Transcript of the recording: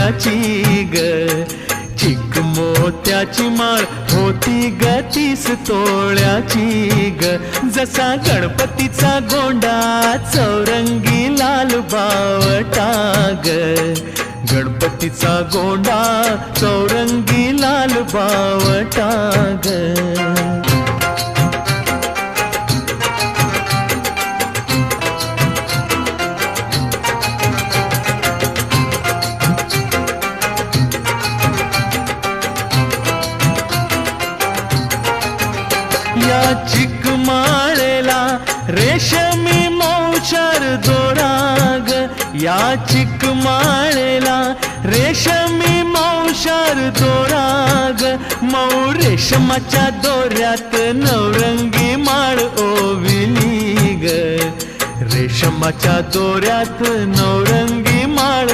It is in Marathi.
तोळ्याची ग, चिकमोत्याची माळ होती ग 30 तोळ्याची ग. जसा गणपतीचा गोंडा चौरंगी लाल बावटा ग, गणपतीचा गोंडा चौरंगी लाल बावटा ग. या चिकमाळेला रेशमी मौचार दोराग, या चिकमाळेला रेशमी मौचार दोराग. मऊ रेशमाच्या दोऱ्यात नवरंगी माळ ओविली ग, रेशमाच्या दोऱ्यात नवरंगी माळ